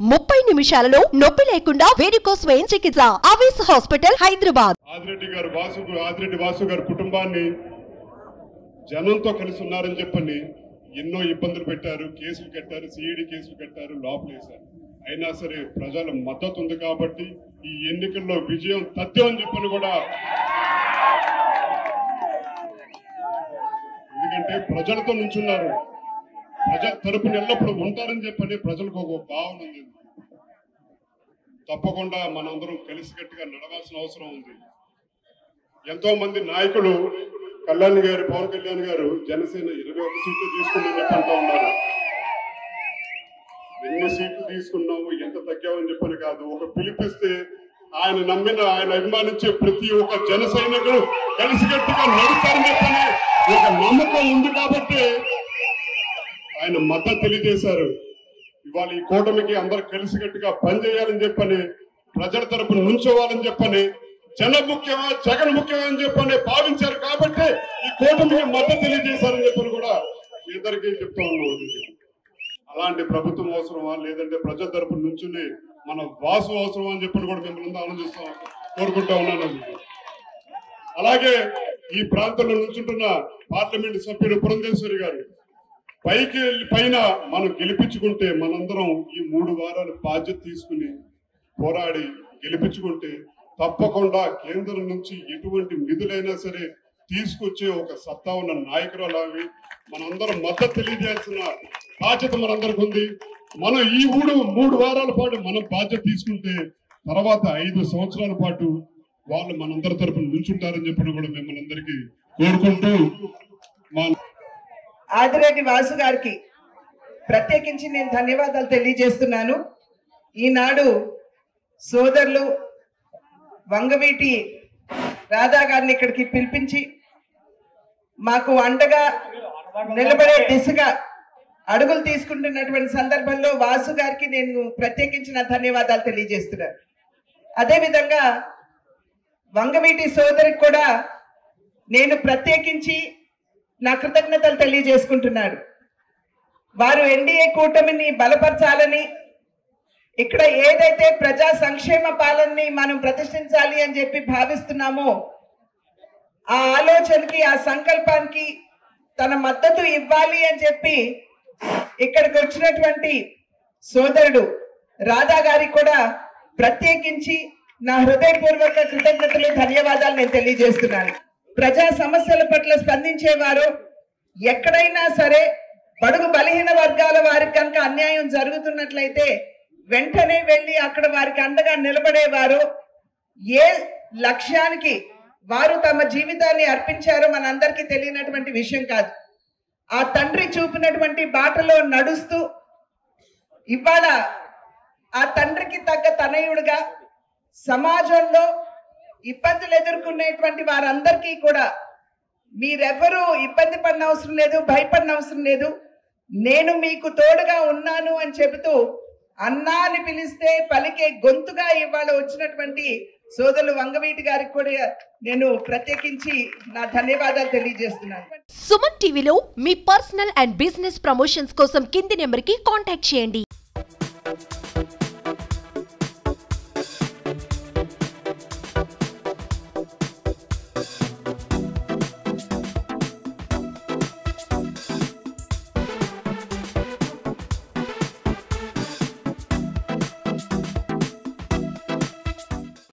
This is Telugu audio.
30 నిమిషాలలో నొప్పి లేకుండా వేడికోస్ స్వయం చికిత్స ఆవేశ హాస్పిటల్ హైదరాబాద్. ఆదిరెడ్డి వాసు గారి కుటుంబాన్ని జనంతో కలిసి ఉన్నారని చెప్పని ఎన్నో ఇబ్బందులు పెట్టారు, కేసులు కట్టారు, సిఐడి కేసులు కట్టారు, లోపలేశారు. అయినా సరే ప్రజల మద్దతు ఉంది కాబట్టి ఈ ఎన్నికల్లో విజయం తథ్యం అని చెప్పని కూడా, ఎందుకంటే ప్రజలతో నుంచున్నారు, ప్రజల తరపున ఎల్లప్పుడూ ఉంటారని చెప్పని ప్రజలకు ఒక భావన ఉంది. తప్పకుండా మనందరం కలిసికట్టుగా నడవాల్సిన అవసరం ఉంది. ఎంతో మంది నాయకులు పవన్ కళ్యాణ్ గారు జనసేన 21 సీట్లు తీసుకున్నామని చెప్పి అంటూ ఉన్నారు. ఎన్ని సీట్లు తీసుకున్నాము, ఎంత తగ్గామని చెప్పని కాదు, ఒక పిలిపిస్తే ఆయన నమ్మిన, ఆయన అభిమానించే ప్రతి ఒక్క జన సైనికులు కలిసికట్టుగా నడుస్తారని చెప్పని ఒక నమ్మకం ఉంది కాబట్టి ఆయన మద్దతు తెలియజేశారు. ఇవాళ ఈ కూటమికి అందరూ కలిసికట్టుగా పనిచేయాలని చెప్పని, ప్రజల తరపున నుంచోవాలని చెప్పని, జనం ముఖ్యమా జగన్ ముఖ్యమా అని చెప్పని భావించారు కాబట్టి ఈ కూటమికి మద్దతు తెలియజేశారని చెప్పని కూడా ఇద్దరికి చెప్తా ఉన్నాం. అలాంటి ప్రభుత్వం అవసరమా, లేదంటే ప్రజల తరపున నుంచుని మన వాసు అవసరమా అని చెప్పని కూడా మిమ్మల్ని ఆనందిస్తాం కోరుకుంటా ఉన్నాను. అలాగే ఈ ప్రాంతంలో నుంచుంటున్న పార్లమెంట్ సభ్యుడు పురంధేశ్వరి గారు పైన మనం గెలిపించుకుంటే, మనందరం ఈ 3 వారాలు బాధ్యత తీసుకుని పోరాడి గెలిపించుకుంటే తప్పకుండా కేంద్రం నుంచి ఎటువంటి నిధులైనా సరే తీసుకొచ్చే ఒక సత్తా ఉన్న నాయకురాలు ఆమె. మనందరం మద్దతు తెలియజేయాల్సిన బాధ్యత మనందరికి ఉంది. మనం ఈ 3 వారాల పాటు మనం బాధ్యత తీసుకుంటే తర్వాత 5 సంవత్సరాల పాటు వాళ్ళు మనందరి తరపున నుంచుంటారని చెప్పి కూడా మిమ్మల్ని అందరికీ కోరుకుంటూ, ఆదిరెడ్డి వాసు గారికి ప్రత్యేకించి నేను ధన్యవాదాలు తెలియజేస్తున్నాను. ఈనాడు సోదరులు వంగవీటి రాధా గారిని ఇక్కడికి పిలిపించి మాకు అండగా నిలబడే దిశగా అడుగులు తీసుకుంటున్నటువంటి సందర్భంలో వాసు గారికి నేను ప్రత్యేకించిన ధన్యవాదాలు తెలియజేస్తున్నాను. అదేవిధంగా వంగవీటి సోదరికి కూడా నేను ప్రత్యేకించి నా కృతజ్ఞతలు తెలియజేసుకుంటున్నాను. వారు ఎన్డీఏ కూటమిని బలపరచాలని, ఇక్కడ ఏదైతే ప్రజా సంక్షేమ పాలనని మనం ప్రతిష్ఠించాలి అని చెప్పి భావిస్తున్నామో ఆ ఆలోచనకి, ఆ సంకల్పానికి తన మద్దతు ఇవ్వాలి అని చెప్పి ఇక్కడికి వచ్చినటువంటి సోదరుడు రాధా గారికి కూడా ప్రత్యేకించి నా హృదయపూర్వక కృతజ్ఞతలు, ధన్యవాదాలు నేను తెలియజేస్తున్నాను. ప్రజా సమస్యల పట్ల స్పందించేవారు, ఎక్కడైనా సరే బడుగు బలహీన వర్గాల వారికి కనుక అన్యాయం జరుగుతున్నట్లయితే వెంటనే వెళ్ళి అక్కడ వారికి అండగా నిలబడేవారు. ఏ లక్ష్యానికి వారు తమ జీవితాన్ని అర్పించారో మనందరికీ తెలియనటువంటి విషయం కాదు. ఆ తండ్రి చూపినటువంటి బాటలో నడుస్తూ ఇవాళ ఆ తండ్రికి తగ్గ తనయుడుగా సమాజంలో ఇబ్బందులు ఎదుర్కొనేటువంటి వారందరికీ కూడా మీరెవరూ ఇబ్బంది పడిన అవసరం లేదు, భయపడిన అవసరం లేదు, నేను మీకు తోడుగా ఉన్నాను అని చెబుతూ అన్నా అని పిలిస్తే పలికే గొంతుగా ఇవాళ వచ్చినటువంటి సోదరులు వంగవీటి గారికి కూడా నేను ప్రత్యేకించి నా ధన్యవాదాలు తెలియజేస్తున్నాను. సుమన్ టీవీలో మీ పర్సనల్ అండ్ బిజినెస్ ప్రమోషన్స్ కోసం కింది నెంబర్కి కాంటాక్ట్ చేయండి.